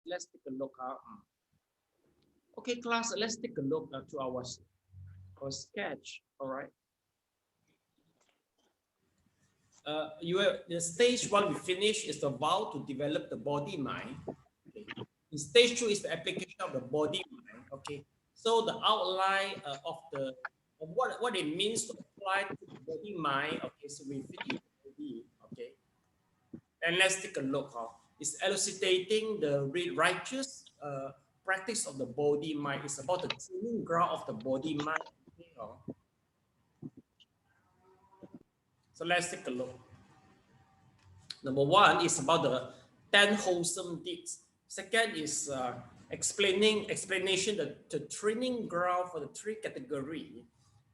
let's take a look. Okay, class, let's take a look to our sketch. All right. The stage 1 we finish is the vow to develop the body mind. Okay. In stage 2 is the application of the body mind. Okay. So the outline of what it means to apply to the body mind. Okay. So we finish already. Okay. And let's take a look. It's elucidating the righteous practice of the body mind. It's about the training ground of the body mind. Okay, so let's take a look. Number 1 is about the 10 wholesome deeds. Second is explanation the training ground for the 3 category.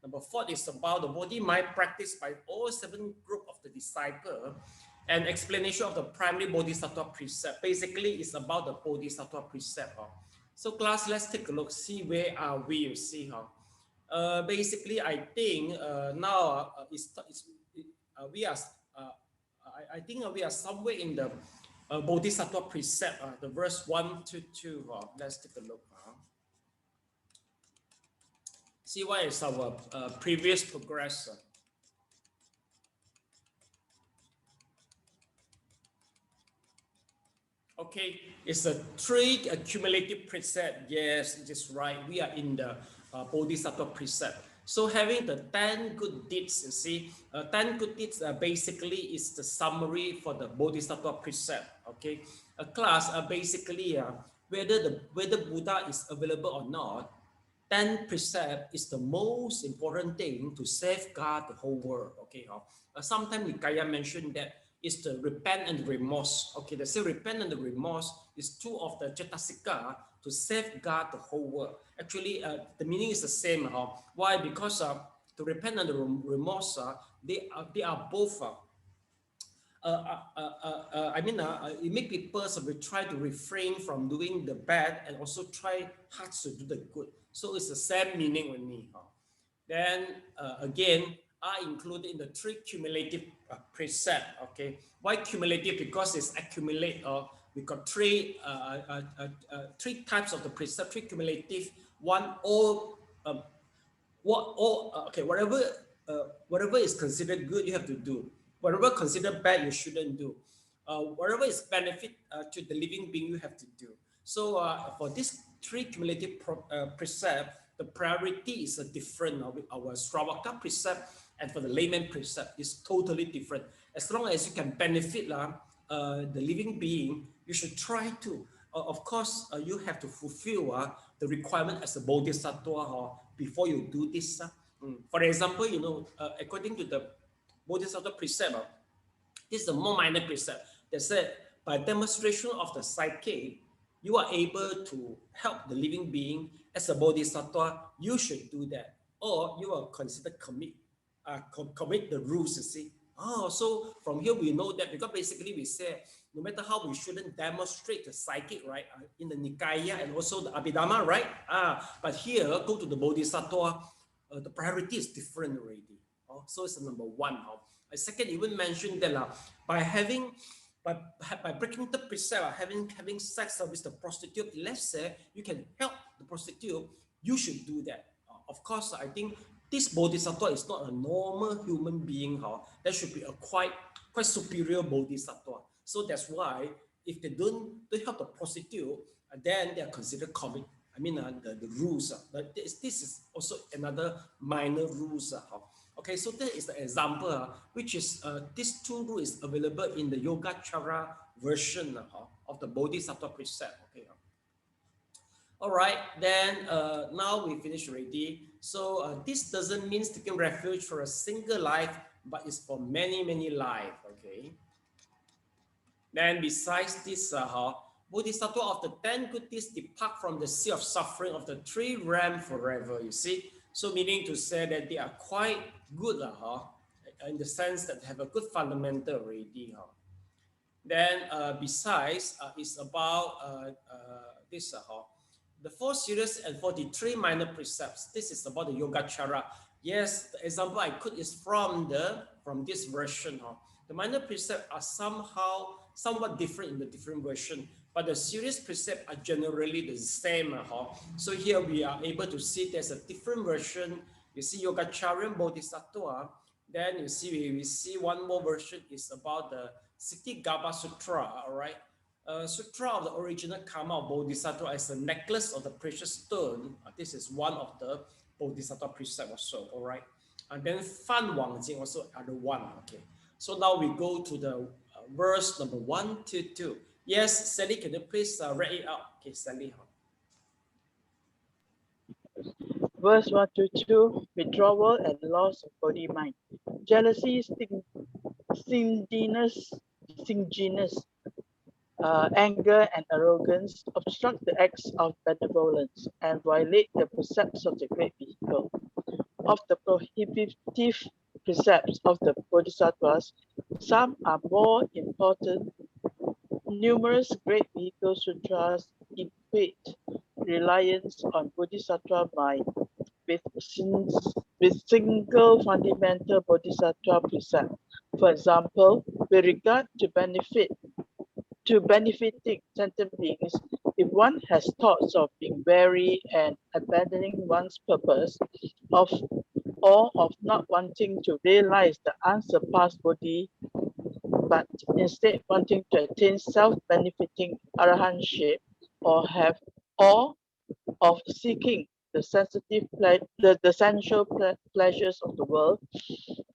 Number 4 is about the body mind practice by all 7 group of the disciple, and explanation of the primary bodhisattva precept. Basically, it's about the bodhisattva precept. So class, let's take a look, see where are we, you see. Basically, I think now we are I think we are somewhere in the Bodhisattva precept, the verse 1 to 2. Let's take a look. See what is our previous progress. Okay, it's a 3 cumulative precept. Yes, it is right. We are in the Bodhisattva precept. So having the 10 good deeds, you see, 10 good deeds basically is the summary for the Bodhisattva precept. Okay, a class basically whether Buddha is available or not, 10 precept is the most important thing to safeguard the whole world. Okay, sometimes Kaiyin mentioned that is the repent and the remorse. Okay, they say repent and the remorse is 2 of the cetasika to safeguard the whole world. Actually, the meaning is the same. Why? Because the repent and the remorse, they are both. It makes people try to refrain from doing the bad and also try hard to do the good. So it's the same meaning with me. Then again, are included in the 3 cumulative precept. Okay, why cumulative? Because it's accumulate. We got 3 types of the precept. 3 cumulative. One whatever is considered good, you have to do. Whatever considered bad, you shouldn't do. Whatever is benefit to the living being, you have to do. So for this 3 cumulative precept, the priority is different. With our Sravaka precept and for the layman precept is totally different. As long as you can benefit the living being, you should try to. Of course, you have to fulfill the requirement as a bodhisattva before you do this. For example, according to the bodhisattva precept, this is the more minor precept that said, by demonstration of the psyche, you are able to help the living being. As a bodhisattva, you should do that, or you are considered commit the rules, you see. So from here we know that, because basically we say no matter how we shouldn't demonstrate the psychic, right, in the Nikaya and also the Abhidhamma, right? But here, go to the bodhisattva, the priority is different already. So it's number 1. Second, even mentioned that by breaking the precept, having sex with the prostitute, let's say you can help the prostitute, you should do that. Of course, I think this bodhisattva is not a normal human being. That should be a quite superior bodhisattva. So that's why if they don't help the prostitute, then they are considered commit. The rules. This is also another minor rules. Okay, so that is the example, which is these 2 rules is available in the Yogacara version of the Bodhisattva precept. Okay. All right, then now we finished already. So this doesn't mean taking refuge for a single life, but it's for many, many lives. Okay. Then besides this, Bodhisattva of the 10 good deeds depart from the sea of suffering of the 3 realms forever. You see, so meaning to say that they are quite good, in the sense that they have a good fundamental already. Then besides, it's about this. The 4 serious and 43 minor precepts. This is about the Yogacara. Yes, the example I could is from this version. The minor precepts are somewhat different in the different version. but the serious precepts are generally the same. So here we are able to see there's a different version. You see Yogacharya Bodhisattva. Then you see we see one more version is about the Siddhigarbha Sutra. All right. Sutra of the original karma of Bodhisattva as a necklace of the precious stone. This is one of the Bodhisattva precept also. All right. And then Fan Wang Jing also other one. Okay. So now we go to the verse number 1 to 2. Yes, Sally, can you please read it out? Okay, Sally. Verse 1 to 2, withdrawal and loss of body mind. Jealousy, stinginess, anger, and arrogance obstruct the acts of benevolence and violate the precepts of the great vehicle. Of the prohibitive precepts of the Bodhisattvas, some are more important. Numerous great vehicle sutras equate reliance on Bodhisattva mind with single fundamental Bodhisattva precept. For example, with regard to benefiting sentient beings, if one has thoughts of being wary and abandoning one's purpose of or of not wanting to realize the unsurpassed Bodhi, but instead wanting to attain self-benefiting arahantship, or of seeking the sensual pleasures of the world,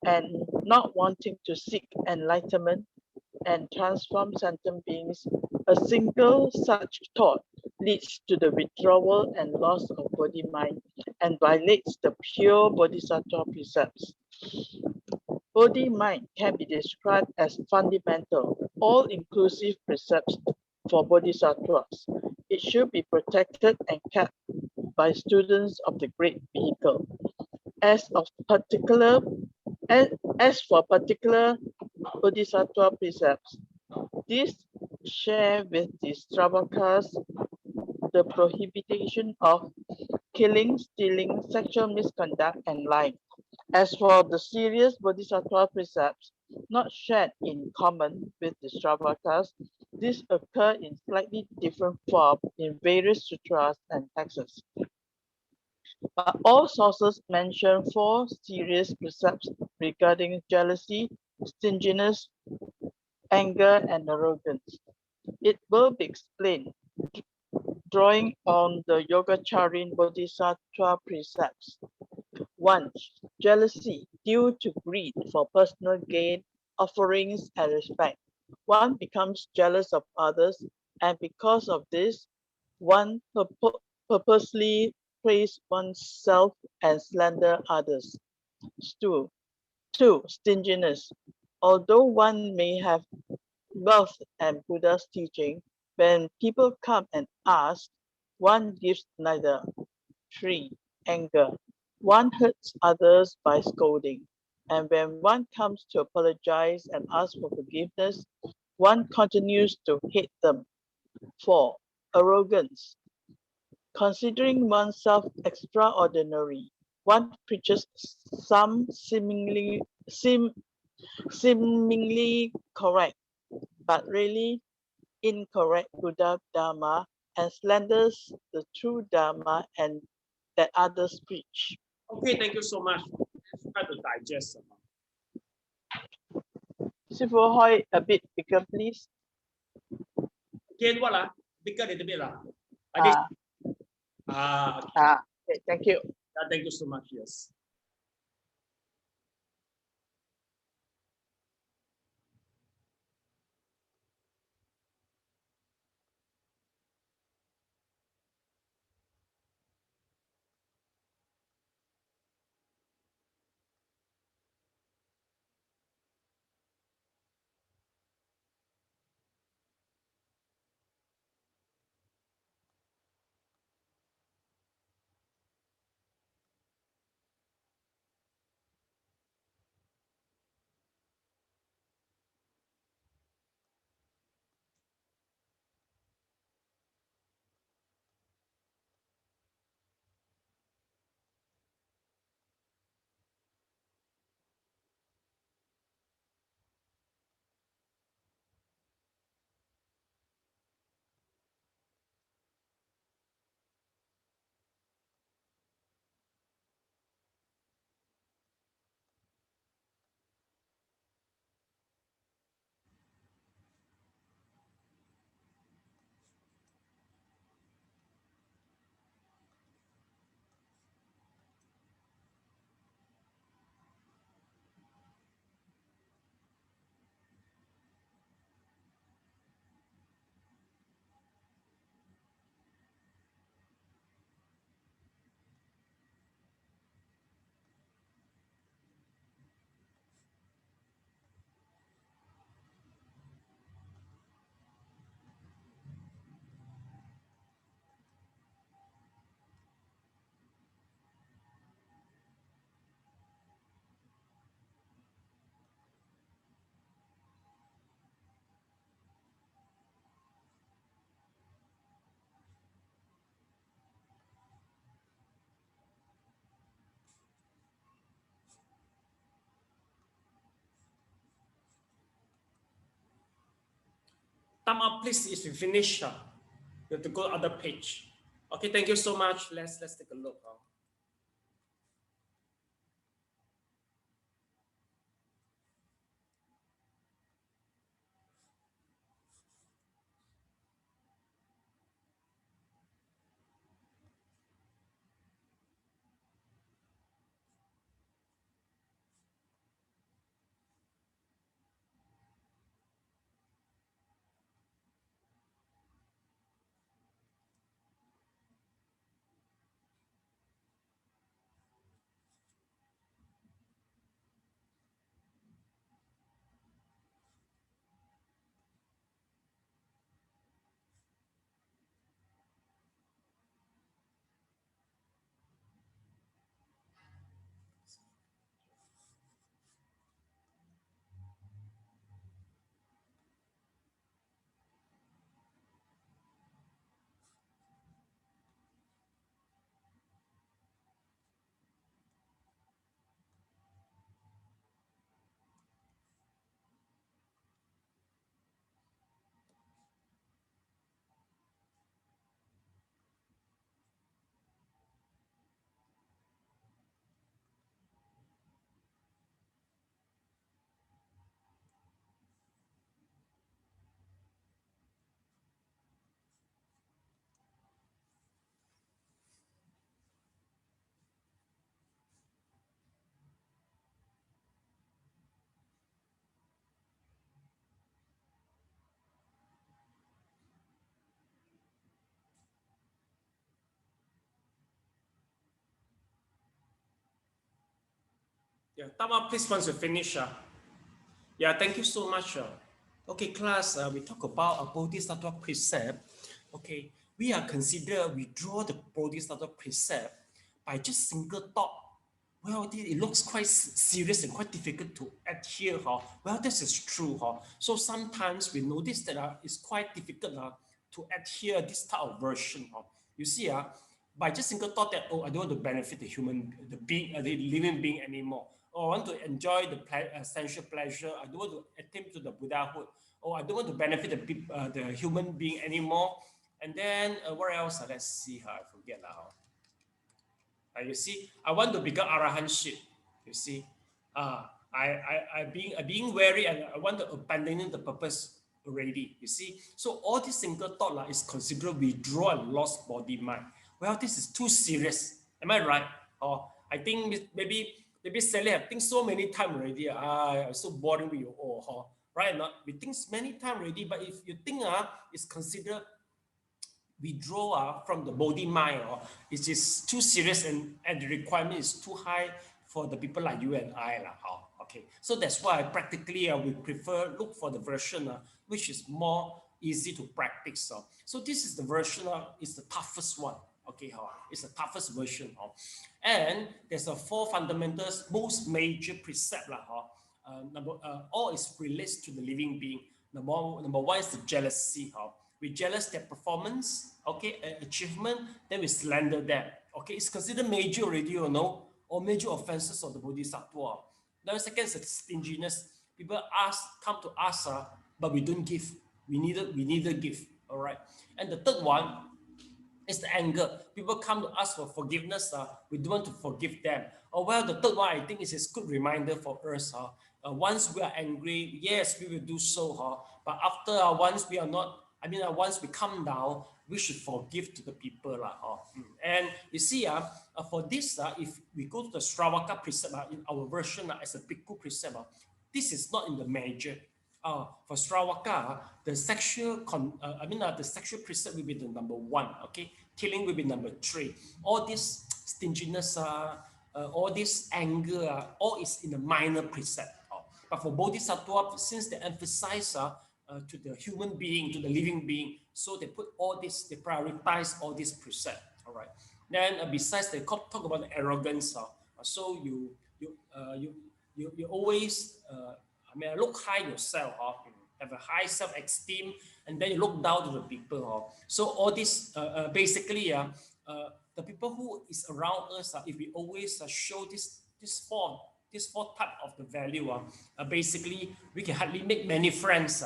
and not wanting to seek enlightenment and transform sentient beings, a single such thought leads to the withdrawal and loss of body mind and violates the pure bodhisattva precepts. Body mind can be described as fundamental, all-inclusive precepts for bodhisattvas. It should be protected and kept by students of the great vehicle. As for particular bodhisattva precepts, these share with the Stravakas the prohibition of killing, stealing, sexual misconduct, and lying. As for the serious bodhisattva precepts, not shared in common with the Stravakas, these occur in slightly different form in various sutras and texts. But all sources mention 4 serious precepts regarding jealousy, stinginess, anger, and arrogance. It will be explained drawing on the Yogacarin Bodhisattva precepts. 1. Jealousy due to greed for personal gain, offerings, and respect. One becomes jealous of others, and because of this, one purposely praise oneself and slander others. 2. Stinginess. Although one may have wealth and Buddha's teaching, when people come and ask, one gives neither. 3. Anger. One hurts others by scolding, and when one comes to apologize and ask for forgiveness, one continues to hate them. 4. Arrogance. Considering oneself extraordinary, one preaches some seemingly correct, but really incorrect Buddha Dharma and slanders the true Dharma and that others preach. Okay, thank you so much. Let's try to digest. Sifu Hoi, a bit bigger, please. Again, what? Bigger a little bit. Like this. Okay, thank you. Thank you so much. Yes. thumb up, please, if you finish. You have to go to other page. Okay, thank you so much. Let's take a look. Yeah, thumb up, please, once you finish. Yeah, thank you so much. Okay, class, we talk about a Bodhisattva precept. Okay, we draw the Bodhisattva precept by just single thought. Well, it looks quite serious and quite difficult to adhere. Well, this is true. So sometimes we notice that it's quite difficult to adhere this type of version. You see, by just single thought that, oh, I don't want to benefit the living being anymore. Or I want to enjoy the essential pleasure. I don't want to attempt to the Buddhahood. Or I don't want to benefit the human being anymore. And then what else? Let's see. I forget now. You see, I want to become arahantship. You see, being wary and I want to abandon the purpose already. You see, so all this single thought is considered withdraw and lost body mind. Well, this is too serious. Am I right? Or I think maybe Sally have think so many times already. So boring with you all, right? Not we think many times already, but if you think it's considered withdraw from the body mind, or it is too serious and the requirement is too high for the people like you and I. Okay, so that's why practically we prefer look for the version which is more easy to practice. So this is the version, is the toughest one. Okay, it's the toughest version. And there's a four fundamentals, most major precept. All is relates to the living being. Number one is the jealousy. We jealous their performance, okay, achievement, then we slander them. Okay, it's considered major already, or major offenses of the Bodhisattva. Then the second is stinginess. People come to us, but we don't give. We neither give. All right. And the third one is the anger. People come to us for forgiveness. We don't want to forgive them. Well, the third one I think is a good reminder for us. Once we are angry, yes, we will do so. But after once we are not. Once we come down, we should forgive to the people. And you see, for this, if we go to the Sravaka precept, in our version as a bhikkhu precept, this is not in the major. For Sravaka, the sexual precept will be the number one. Okay, killing will be number three. All this stinginess, all this anger, all is in the minor precept. But for Bodhisattva, since they emphasize to the human being, to the living being, so they put all this, they prioritize all this precept. All right. Then besides, they talk about the arrogance. So you always, look high yourself. Have a high self-esteem, and then you look down to the people. So all this, basically, the people who is around us, if we always show this four type of the value, basically we can hardly make many friends.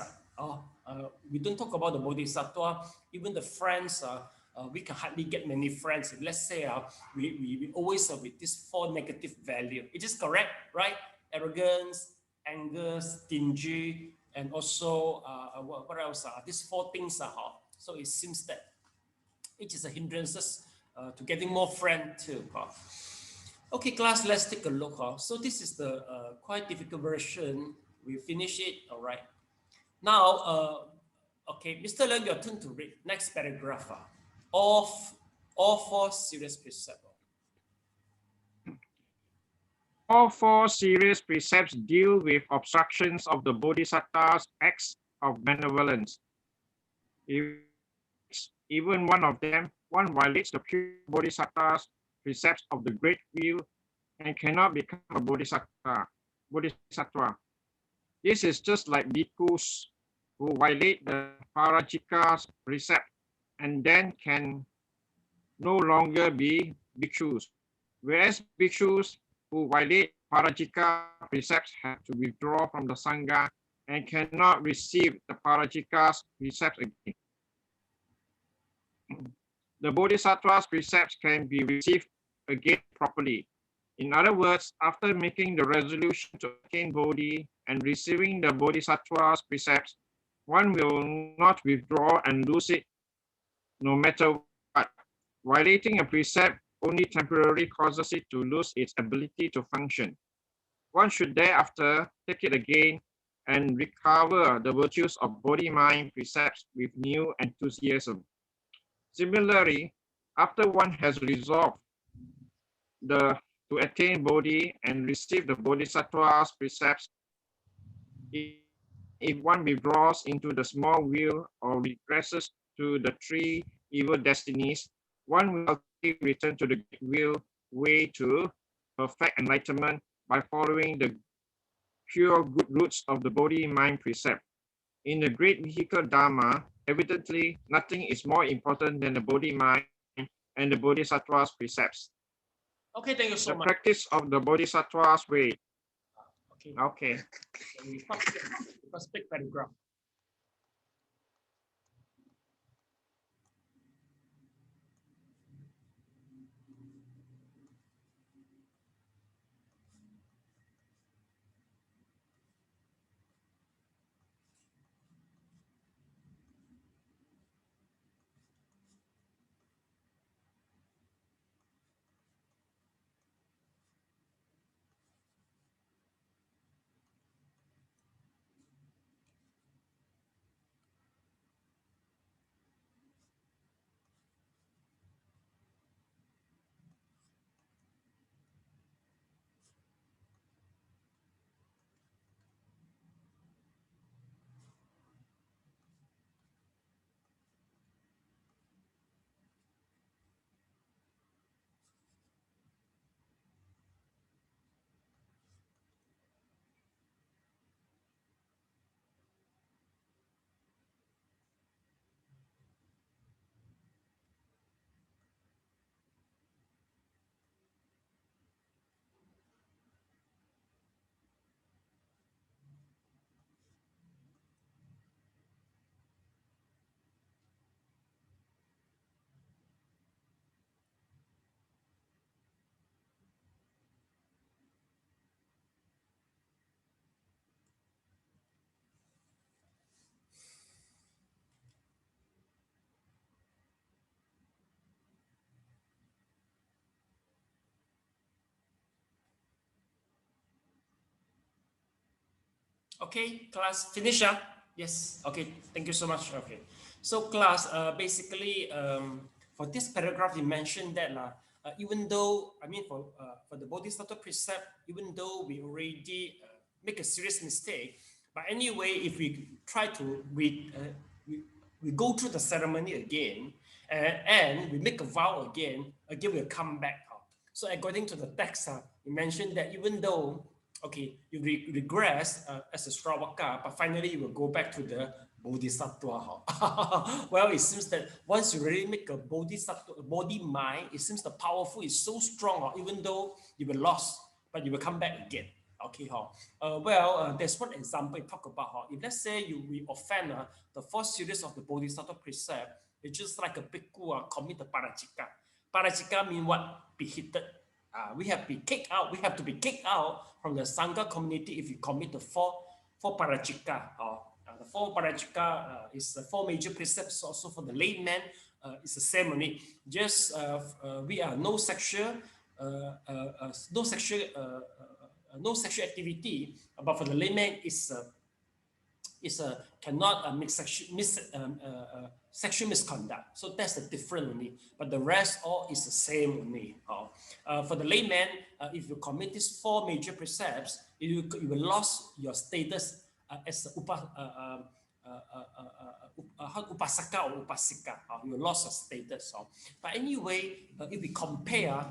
We don't talk about the bodhisattva, even the friends, we can hardly get many friends. If let's say we always with these four negative value. It is correct, right? Arrogance, anger, stingy, and also what else? These four things are. So it seems that it is a hindrances to getting more friends too. Okay, class, let's take a look. So this is the quite difficult version. We finish it, all right. Now, okay, Mr. Leung, your turn to read next paragraph. All four serious precepts. All four serious precepts deal with obstructions of the Bodhisattva's acts of benevolence. If even one of them, one violates the pure Bodhisattva's precepts of the great will and cannot become a Bodhisattva. This is just like bhikkhus who violate the parajika's precept and then can no longer be bhikshus, whereas bhikshus who violate parajika precepts have to withdraw from the sangha and cannot receive the parajika's precepts again. The Bodhisattva's precepts can be received again properly. In other words, after making the resolution to attain Bodhi and receiving the Bodhisattva's precepts, one will not withdraw and lose it no matter what. Violating a precept only temporarily causes it to lose its ability to function. One should thereafter take it again and recover the virtues of Bodhi-mind precepts with new enthusiasm. Similarly, after one has resolved to attain Bodhi and receive the Bodhisattva's precepts, if one withdraws into the small wheel or regresses to the three evil destinies, one will ultimately return to the wheel way to perfect enlightenment by following the pure good roots of the Bodhi-mind precept. In the great vehicle Dharma, evidently nothing is more important than the Bodhi-mind and the Bodhisattva's precepts. Okay, thank you so much. The practice of the Bodhisattva's way. Okay. We first pick paragraph. Okay, class, finish. Yes. Okay, thank you so much. Okay. So class, basically, for this paragraph, you mentioned that even though, I mean, for the Bodhisattva precept, even though we already make a serious mistake, but anyway, if we try to, we go through the ceremony again, and we make a vow again we'll come back. So according to the text, we mentioned that even though, okay, you regress as a Shravaka, but finally you will go back to the Bodhisattva. Well, it seems that once you really make a Bodhisattva, body mind, it seems the powerful is so strong, even though you were lost, but you will come back again. Okay, there's one example you talk about how if let's say we offend the four series of the Bodhisattva precept, it's just like a bhikkhu commit the parajika. Parajika mean what? Be hated. We have to be kicked out. We have to be kicked out from the Sangha community if you commit the four parajika. The four parajika is the four major precepts. Also for the layman, it's the same only. Just we are no sexual activity, but for the layman is cannot make sexual misconduct. So that's the difference only. But the rest all is the same only. For the layman, if you commit these four major precepts, you will lose your status as upasaka or upasika. You lost your status. But anyway, if we compare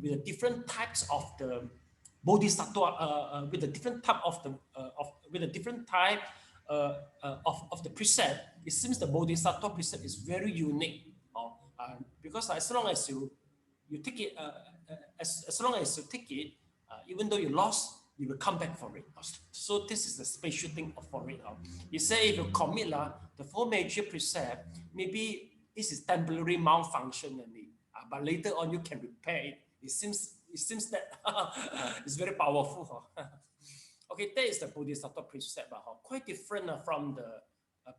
with the different types of the bodhisattva, with the different type of the of the precept, it seems the bodhisattva precept is very unique. Because as long as you take it, as long as you take it, even though you lost, you will come back for it. So this is the special thing for it. You say if you commit the four major precept, maybe this is temporary malfunction only, but later on you can repair it. It seems that it's very powerful. Okay, that is the Bodhisattva precept, quite different from the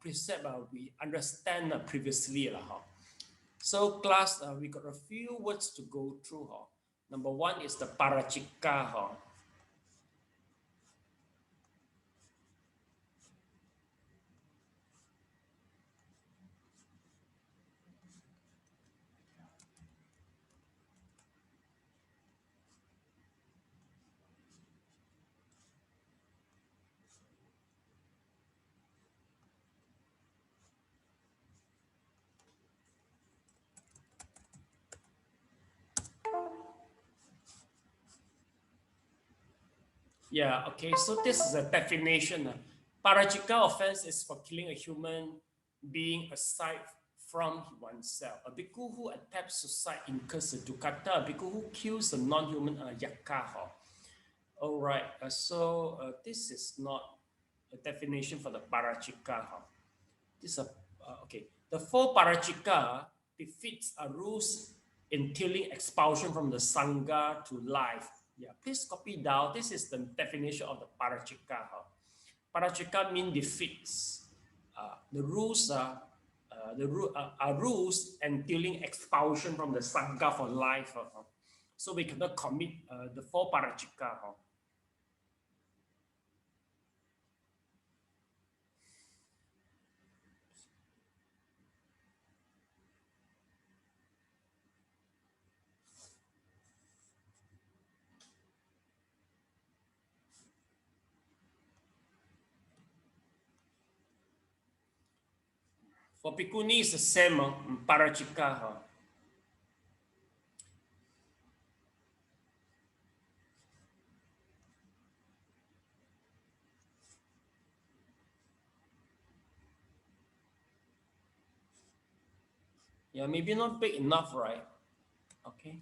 precept we understand previously. So class, we got a few words to go through. Number one is the parajika. Yeah, okay, so this is a definition. Parajika offense is for killing a human being aside from oneself. A bhikkhu who attempts suicide incurs a dukkata. A bhikkhu who kills a non-human yakka. All right, so this is not a definition for the parajika. This is okay. The four parajika defeats a rules entailing expulsion from the sangha to life. Yeah, please copy down. This is the definition of the parajika. Parajika means defeats. The rules are rules entailing expulsion from the sangha for life. So we cannot commit the four parajika. For bhikkhuni, it's the same, parajika. Yeah, maybe not big enough, right? Okay.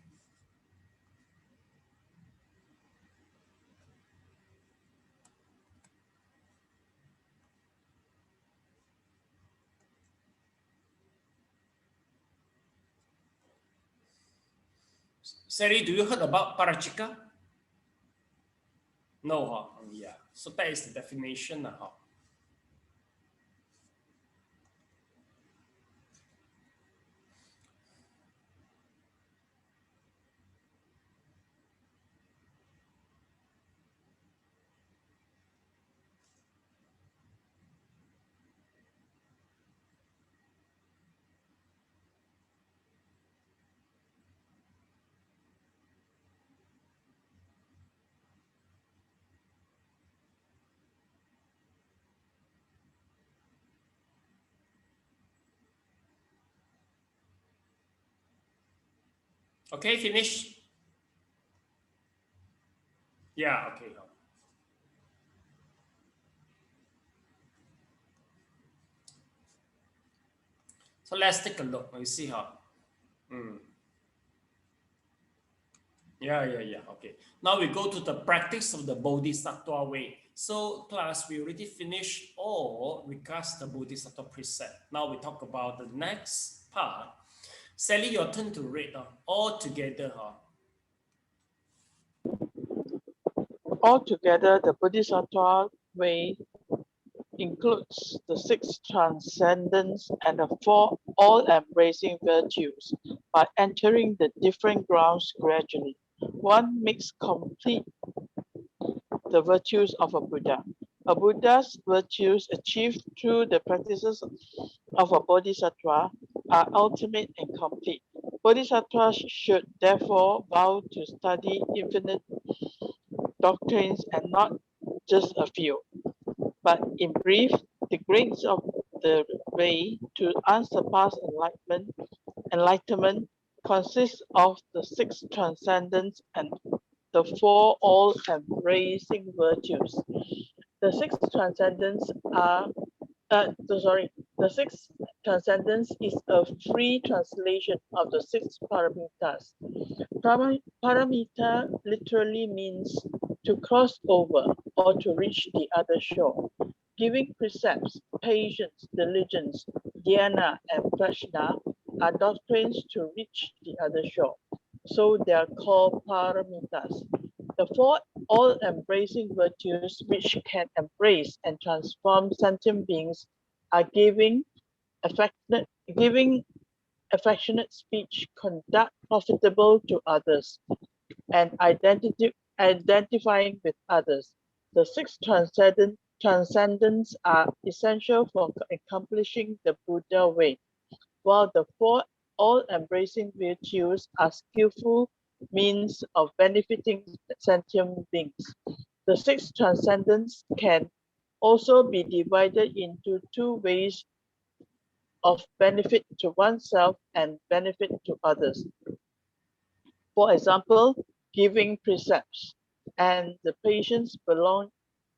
Sari, do you heard about parajika? No, yeah. So that is the definition. Okay, finish. Yeah, okay. So let's take a look. You see how. Yeah. Okay. Now we go to the practice of the Bodhisattva way. So, class, we already finished all regards the Bodhisattva precept. Now we talk about the next part. Sally, your turn to read all together. Altogether, the Bodhisattva way includes the six transcendence and the four all-embracing virtues by entering the different grounds gradually. One makes complete the virtues of a Buddha. A Buddha's virtues achieved through the practices of a Bodhisattva are ultimate and complete. Bodhisattvas should therefore vow to study infinite doctrines and not just a few. But in brief, the grace of the way to unsurpassed enlightenment consists of the six transcendence and the four all-embracing virtues. The six transcendence are, the six transcendence is a free translation of the six paramitas. Paramita literally means to cross over or to reach the other shore. Giving precepts, patience, diligence, dhyana, and prajna are doctrines to reach the other shore. So they are called paramitas. The four all-embracing virtues which can embrace and transform sentient beings are giving affectionate speech, conduct profitable to others, and identifying with others. The six transcendents are essential for accomplishing the Buddha way, while the four all-embracing virtues are skillful means of benefiting sentient beings. The six transcendents can also be divided into two ways of benefit to oneself and benefit to others. For example, giving precepts and patience belong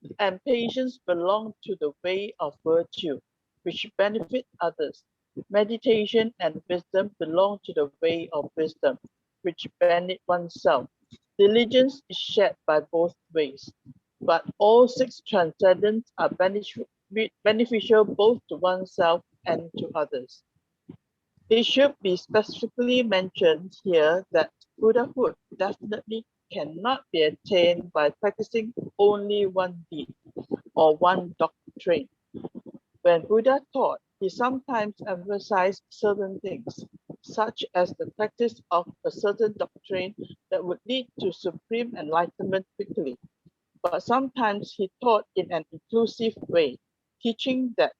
to the way of virtue, which benefit others. Meditation and wisdom belong to the way of wisdom, which benefit oneself. Diligence is shared by both ways, but all six transcendents are beneficial both to oneself and to others. It should be specifically mentioned here that Buddhahood definitely cannot be attained by practicing only one deed or one doctrine. When Buddha taught, he sometimes emphasized certain things, such as the practice of a certain doctrine that would lead to supreme enlightenment quickly. But sometimes he taught in an inclusive way, teaching that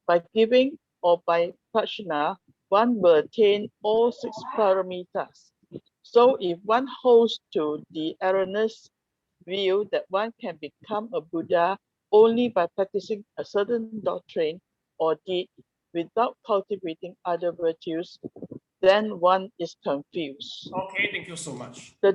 by giving or by prajna, one will attain all six paramitas. So if one holds to the erroneous view that one can become a Buddha only by practicing a certain doctrine or deed without cultivating other virtues, then one is confused. Okay, thank you so much. The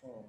Oh.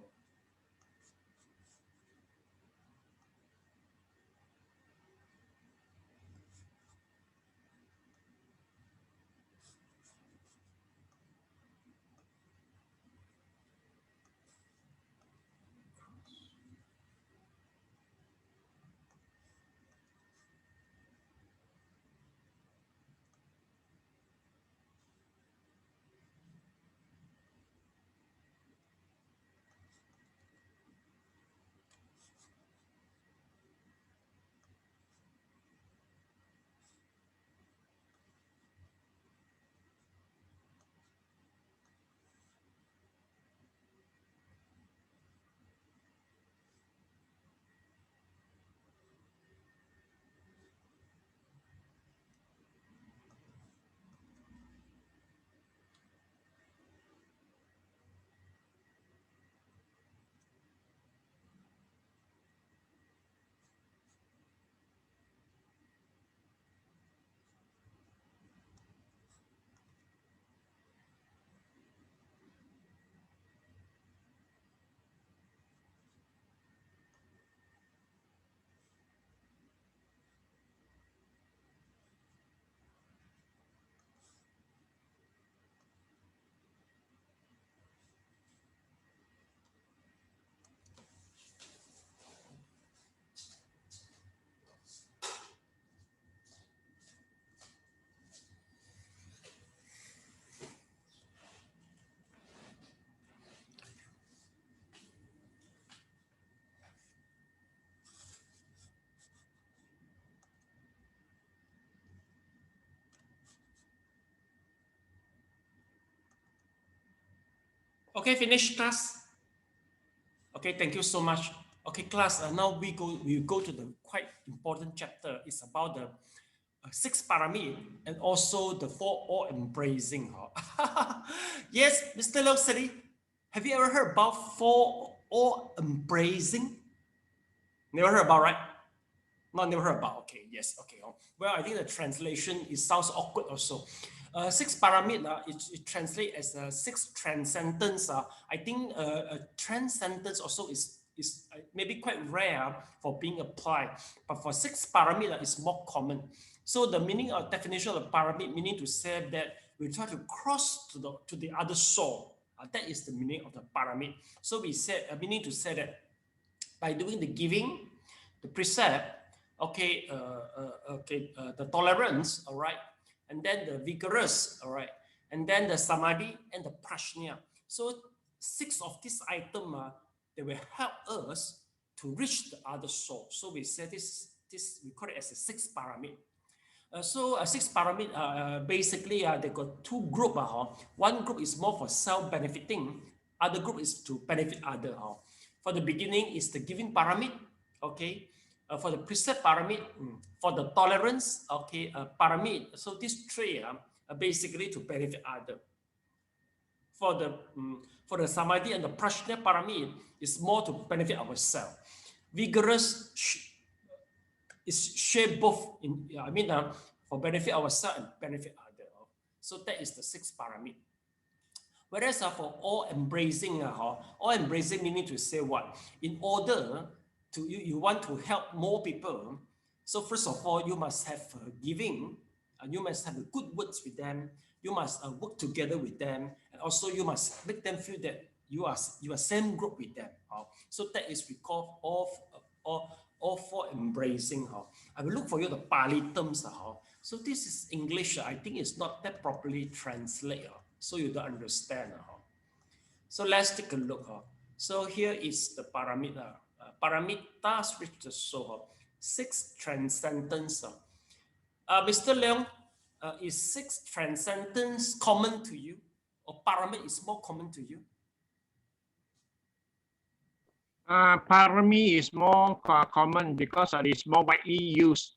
Okay, finish class. Okay, thank you so much. Okay, class. Now we go to the quite important chapter. It's about the six paramid and also the four all embracing. Yes, Mr. Loksari, have you ever heard about four all embracing? Never heard about, right? Not never heard about. Okay, yes, okay. Well, I think the translation it sounds awkward also. Six paramid, it translates as six transcendence. I think transcendence also is maybe quite rare for being applied, but for six paramid, it's more common. So the meaning or definition of pyramid meaning to say that we try to cross to the other shore. That is the meaning of the pyramid. So we said meaning to say that by doing the giving, the precept, okay, the tolerance, all right, and then the vigorous, all right, and then the samadhi and the prajna. So six of these items, they will help us to reach the other soul. So we say this we call it as a six pyramid. So a six pyramid, basically, they got two groups. One group is more for self-benefiting. Other group is to benefit other. For the beginning is the giving pyramid. Okay. For the precept pyramid, for the tolerance, okay, pyramid. So these three are basically to benefit other. For the samadhi and the prajna pyramid is more to benefit ourselves. Vigorous is share both in, I mean, for benefit ourselves and benefit other. So that is the sixth pyramid. Whereas for all embracing meaning to say what? In order to you want to help more people. So first of all, you must have giving, and you must have good words with them. You must work together with them, and also you must make them feel that you are same group with them. So that is we call all for embracing. I will look for you the Pali terms. So this is English. I think it's not that properly translated. So you don't understand. So let's take a look. So here is the paramita. Paramita spiritual soul. Six transcendence. Mr. Leong, is six transcendence common to you? Or paramit is more common to you? Parami is more common because it is more widely used.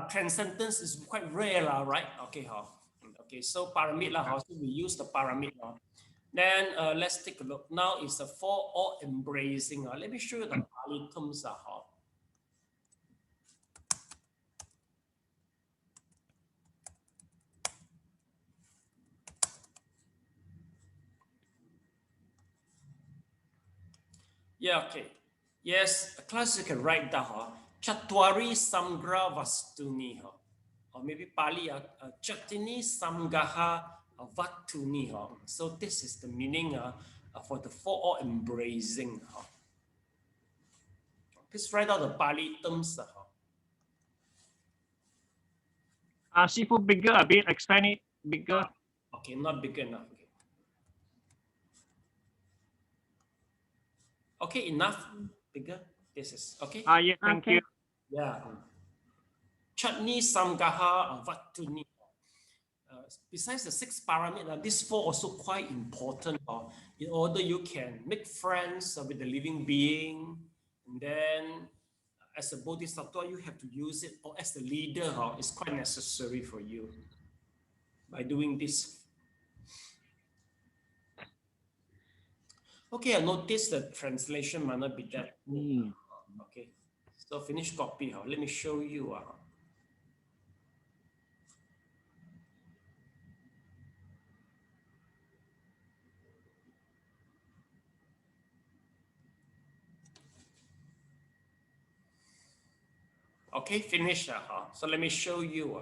Transcendence is quite rare, right? Okay, okay. So paramit so we use the paramit. Then let's take a look. Now it's a four all embracing. Let me show you the Pali terms. Yeah, okay. Yes, a class you can write down. Chatwari Samgra Vastuni. Or maybe Pali, Chatini Samgaha Vatuni. So this is the meaning for the four all embracing. Please write down the Pali terms. Sifu, bigger a bit, explain it bigger. Okay, not big enough. Okay, enough. Bigger. This is okay. Yeah, thank you. Yeah. Chutney, Samgaha, Vatuni. Besides the six parameters, these four also quite important. In order you can make friends with the living being, and then as a bodhisattva, you have to use it, or as the leader, it's quite necessary for you by doing this. Okay, I noticed the translation might not be that. Okay, so finish copy. Let me show you. Okay, finish. So let me show you.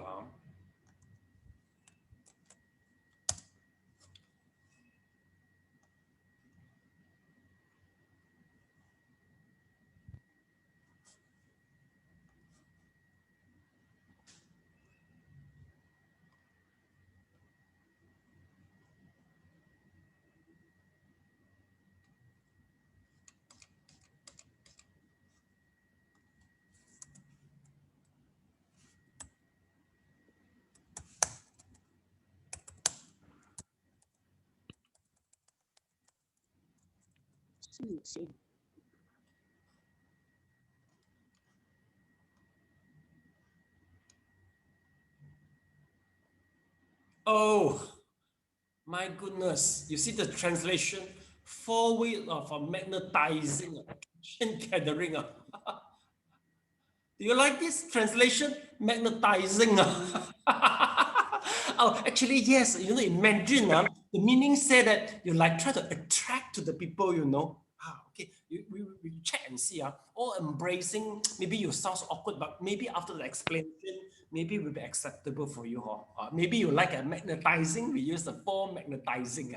Oh, my goodness. You see the translation? 4 ways of magnetizing attraction gathering. Do you like this translation? Magnetizing. Oh, actually, yes. You know, in Mandarin, the meaning said that you like try to attract to the people, you know. Okay, we check and see. All embracing, maybe you sound awkward, but maybe after the explanation, maybe it will be acceptable for you. Maybe you like a magnetizing, we use the form magnetizing.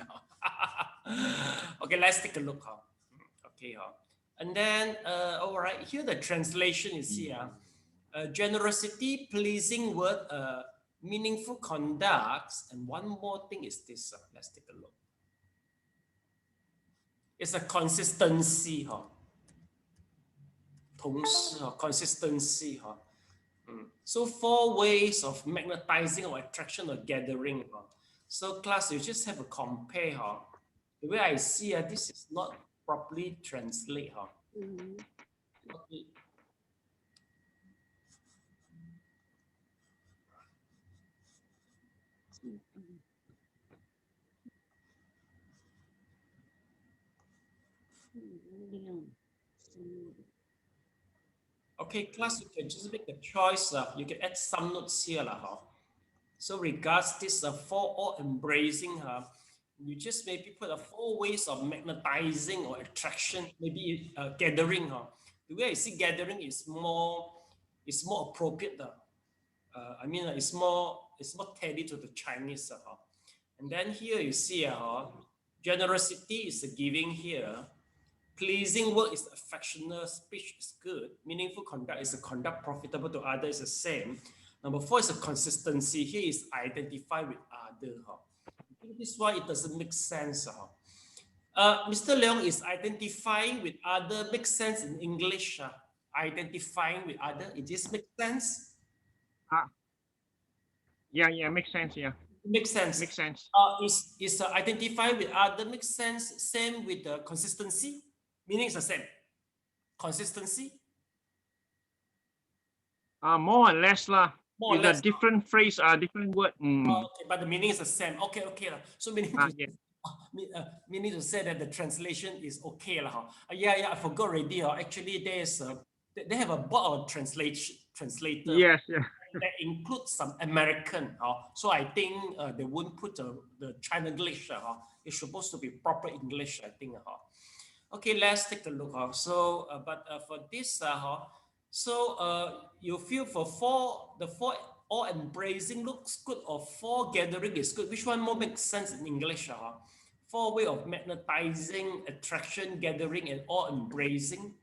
Okay, let's take a look. Okay, and then, all right, here the translation is here. Generosity, pleasing word, meaningful conducts, and one more thing is this. Let's take a look. It's a consistency. 同时, consistency. So 4 ways of magnetizing or attraction or gathering. So class, you just have to compare. The way I see this is not properly translate. Okay. Okay, class, you can just make a choice. You can add some notes here. So regards this 4 all embracing, you just maybe put 4 ways of magnetizing or attraction, maybe gathering. The way I see gathering is more appropriate. I mean, it's more tailored to the Chinese. And then here you see generosity is giving here. Pleasing word is affectionate, speech is good. Meaningful conduct is a conduct profitable to others is the same. Number 4 is a consistency. Here is identify with other. This is why it doesn't make sense. Mr. Leong, is identifying with other make sense in English? Identifying with other, it just makes sense? Yeah, makes sense. Yeah, makes sense. Makes sense. Is identify with other makes sense? Same with the consistency? Meaning it's the same. Consistency? More or less lah. More or With a less. different phrase, different word. Okay, but the meaning is the same. Okay. So meaning to, Yeah. meaning to say that the translation is okay lah. Yeah, I forgot already. Actually, there's they have a board of translator. Yes, yeah. That includes some American. So I think they wouldn't put the China English. It's supposed to be proper English, I think. Okay, let's take a look. So, but for this, so you feel for the 4 all embracing looks good or 4 gathering is good. Which one more makes sense in English? 4 way of magnetizing, attraction, gathering, and all embracing.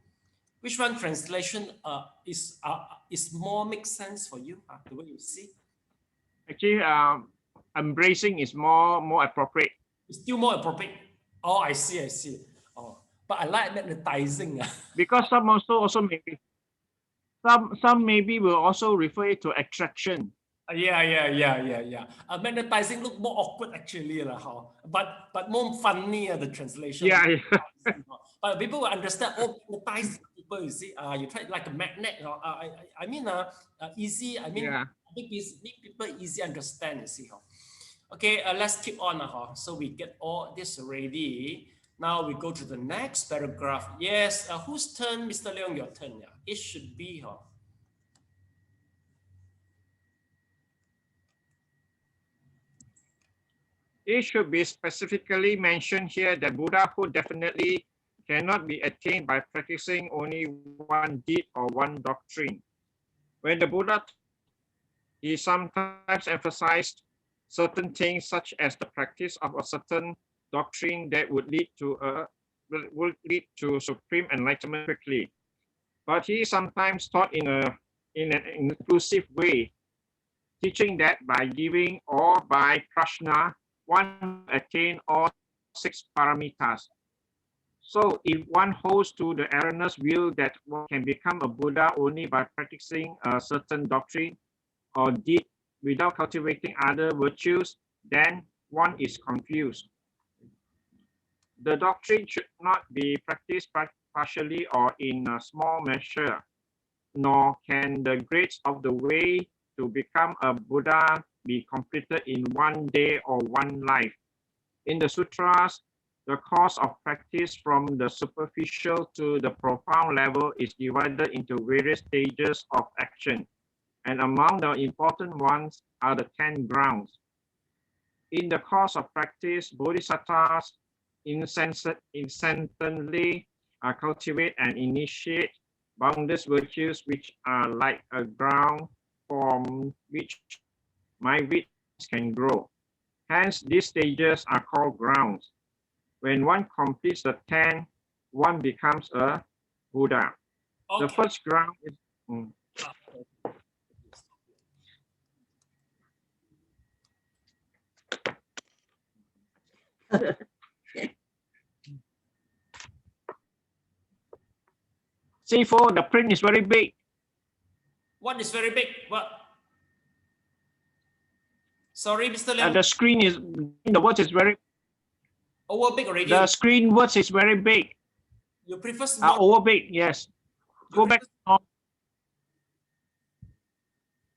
Which one translation is more makes sense for you? The way you see? Actually, embracing is more appropriate. It's still more appropriate. Oh, I see. Oh, but I like magnetizing. Because some also maybe some maybe will also refer it to attraction. Yeah. Magnetizing look more awkward actually, but more funny the translation. Yeah. But people will understand. Oh, magnetize people. You see, you try like a magnet. I mean, easy. I mean, Yeah. make people easy understand. You see, Okay, let's keep on. So we get all this already. Now we go to the next paragraph. Yes, whose turn, Mr. Leong? Your turn. Yeah, it should be. It should be specifically mentioned here that Buddhahood definitely cannot be attained by practicing only one deed or one doctrine. When the Buddha, he sometimes emphasized certain things such as the practice of a certain doctrine that would lead to supreme enlightenment quickly. But he sometimes taught in an inclusive way, teaching that by giving or by prajna, one attain all 6 paramitas. So if one holds to the erroneous view that one can become a Buddha only by practicing a certain doctrine or deed without cultivating other virtues, then one is confused. The doctrine should not be practiced partially or in a small measure, nor can the grades of the way to become a Buddha be completed in one day or one life. In the sutras, the course of practice from the superficial to the profound level is divided into various stages of action, and among the important ones are the 10 grounds. In the course of practice, bodhisattvas incessantly cultivate and initiate boundless virtues which are like a ground from which my witness can grow. Hence, these stages are called grounds. When one completes the 10, one becomes a Buddha. Okay. The first ground is... C4, the print is very big. What is very big? What? Sorry, Mr. Liu. The screen is, the words is very... Over big already. The screen words is very big. You prefer small? Over big, yes. Go back.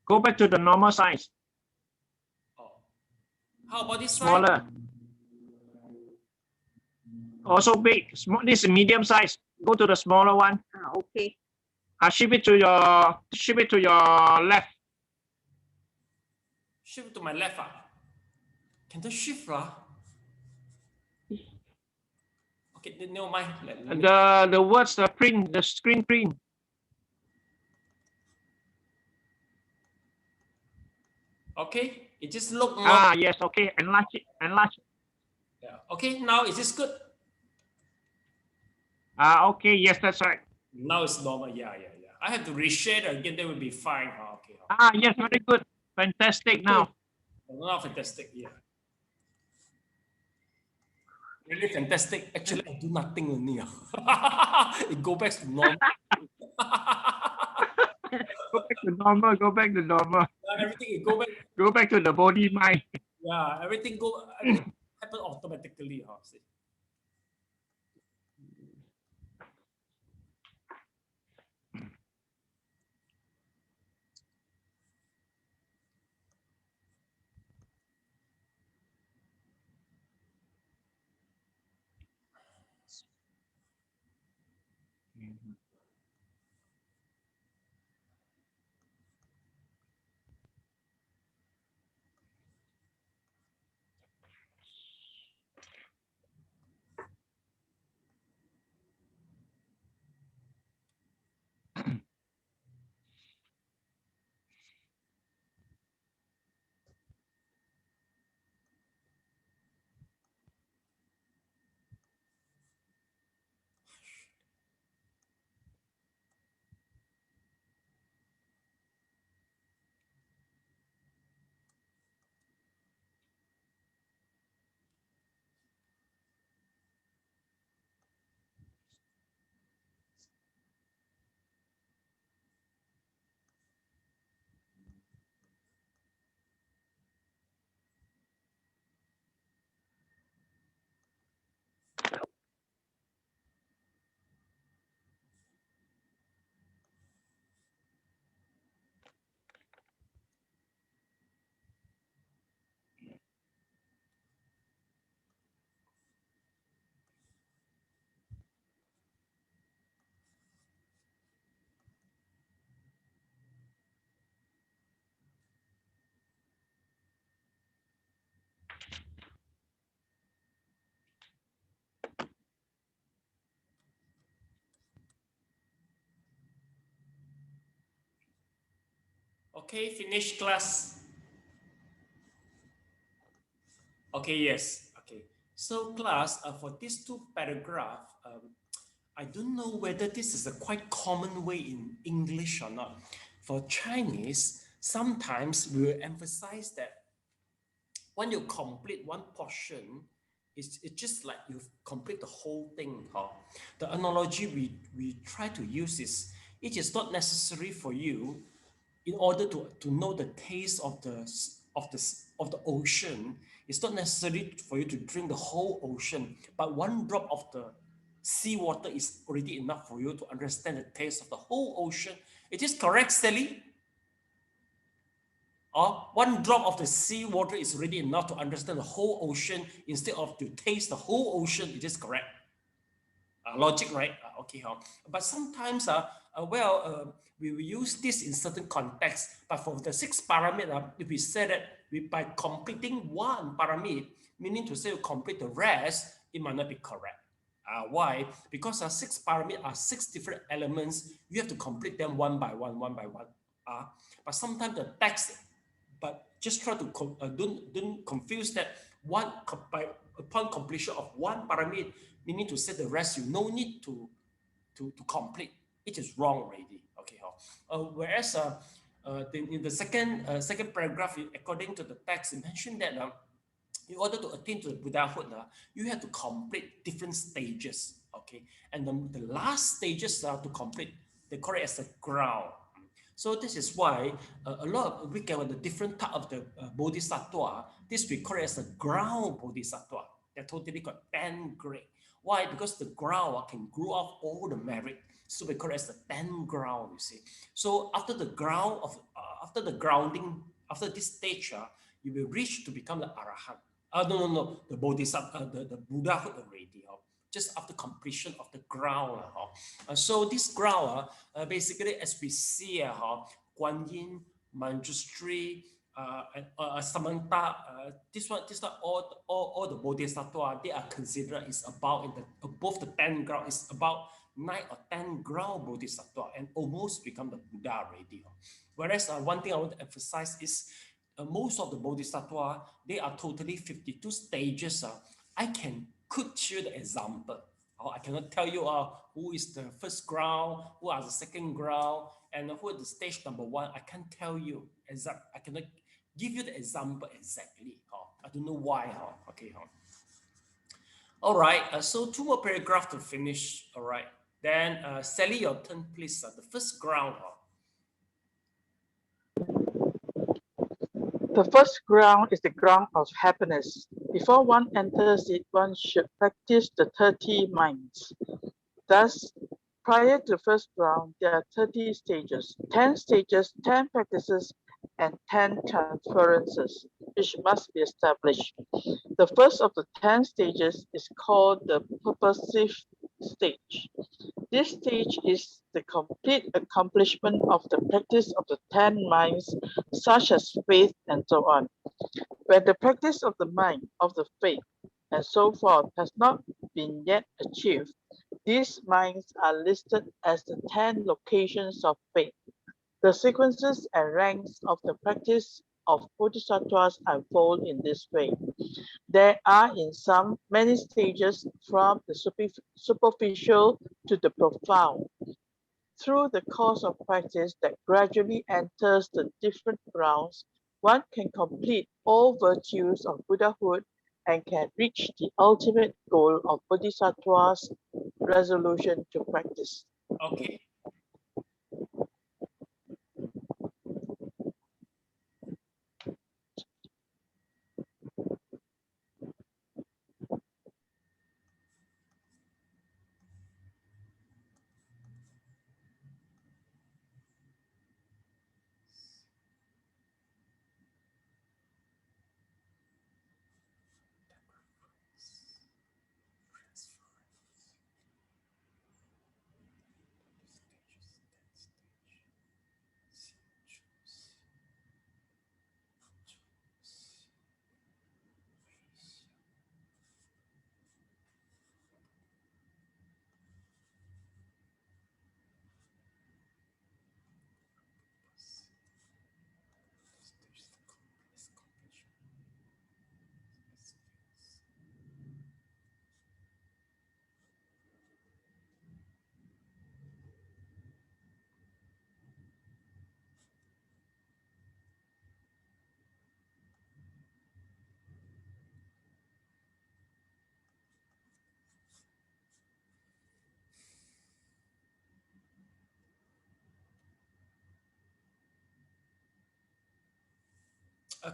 Go back to the normal size. Oh. How about this Smaller. side? Also big. This is medium size. Go to the smaller one. Okay. Shift it to your left. Shift to my left. Can they shift? Okay, never mind. The words, the print, the screen print. Okay, it just look more. Yes, okay. Enlarge it. Enlarge it. Yeah. Okay, now is this good? Okay, yes, that's right. Now it's normal. Yeah. I have to reshare again, then will be fine. Okay. Yes, very good. Fantastic now. Now fantastic, yeah. Really fantastic. Actually, I do nothing only. It go back to normal. Go back to normal. Go back to normal. Everything go back. Go back to the body mind. Yeah, everything happen automatically. See. Okay, finish class. Okay, yes. Okay. So class, for these two paragraphs, I don't know whether this is a quite common way in English or not. For Chinese, sometimes we will emphasize that when you complete one portion, it's just like you complete the whole thing. The analogy we try to use is, it is not necessary for you in order to know the taste of the of the ocean, it's not necessary for you to drink the whole ocean, but one drop of the seawater is already enough for you to understand the taste of the whole ocean. It is correct, Sally? Or one drop of the seawater is already enough to understand the whole ocean instead of to taste the whole ocean. It is correct. Logic, right? Okay, but sometimes, we will use this in certain contexts. But for the sixth pyramid, if we say that by completing one pyramid, meaning to say you complete the rest, it might not be correct. Why? Because our six pyramid are six different elements. You have to complete them one by one, one by one. But sometimes the text, but just try to don't confuse that upon completion of one pyramid, meaning to say the rest you no need to complete. It is wrong already. Okay, whereas in the second paragraph, according to the text, it mentioned that in order to attain to the Buddhahood, you have to complete different stages. Okay, and the last stages to complete, they call it as the ground. So this is why a lot of we get the different type of the bodhisattva. This we call it as the ground bodhisattva. They're totally got 10 grade. Why? Because the ground can grow off all the merit. So we call it as the 10 ground. You see. So after the ground of after the grounding, after this stage, you will reach to become the arahant. No, the bodhisattva, the Buddhahood already. Just after completion of the ground. So this ground, basically, as we see, Guan Yin, Manjushri, Samatha, this one, all the bodhisattva, they are considered is about above the 10 ground, is about 9 or 10 ground bodhisattva and almost become the Buddha already. Whereas one thing I want to emphasize is most of the bodhisattva, they are totally 52 stages. I could show the example. I cannot tell you who is the first ground, who are the second ground, and who is the stage number one. I can't tell you exact. I cannot give you the example exactly. I don't know why. Okay. All right. So two more paragraphs to finish. All right. Then Sally, your turn, please. The first ground. The first ground is the ground of happiness. Before one enters it, one should practice the 30 minds. Thus, prior to the first ground, there are 30 stages, 10 stages, 10 practices, and 10 transferences, which must be established. The first of the 10 stages is called the purposive stage. This stage is the complete accomplishment of the practice of the 10 minds, such as faith and so on. When the practice of the mind, of the faith, and so forth has not been yet achieved, these minds are listed as the 10 locations of faith. The sequences and ranks of the practice of bodhisattvas unfold in this way. There are in some many stages from the superficial to the profound. Through the course of practice that gradually enters the different grounds, one can complete all virtues of Buddhahood and can reach the ultimate goal of Bodhisattva's resolution to practice. Okay.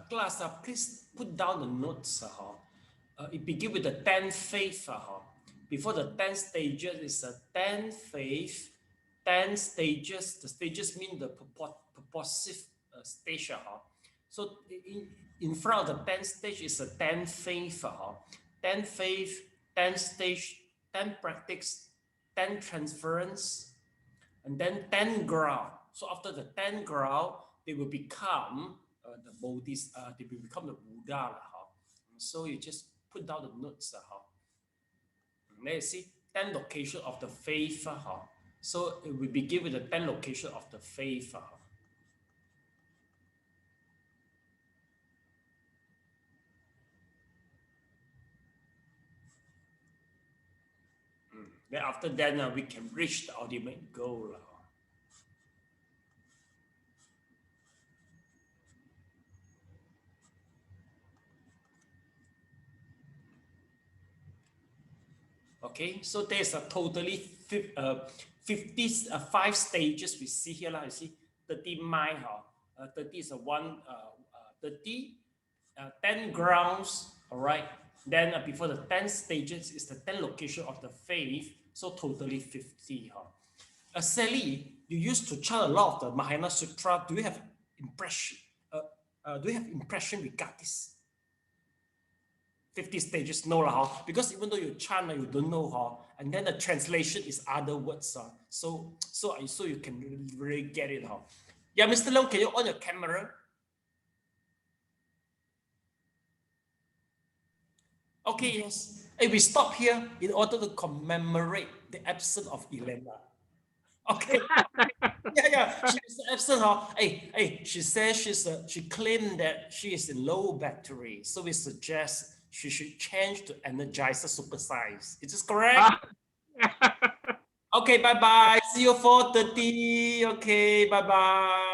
Class, please put down the notes. It begins with the 10 faith. Before the 10 stages is a 10 faith, 10 stages. The stages mean the purposive stage. So in front of the 10 stage is a 10 faith. 10 faith, 10 stage, 10 practice, 10 transference, and then 10 ground. So after the 10 ground, they will become the Bodhis, they will become the Buddha. So you just put down the notes. There you see 10 location of the faith. So it will begin with the 10 location of the faith. Then after that, we can reach the ultimate goal. Okay, so there's a totally 55 stages we see here. You see 30 mile, 30 is a 30, 10 grounds, all right. Then before the 10 stages is the 10 location of the faith, so totally 50. Sally, you used to chant a lot of the Mahayana Sutra. Do you have impression? Regarding this? 50 stages, no, because even though you chant, you don't know, and then the translation is other words, so you can really get it. Yeah, Mr. Leong, can you on your camera? Okay, yes. Hey, we stop here in order to commemorate the absence of Elena. Okay. Yeah. She's absent. Hey, she says she claimed that she is in low battery, so we suggest she should change to energizer supersize. Is this correct? Okay, bye-bye. See you 4:30. Okay, bye-bye.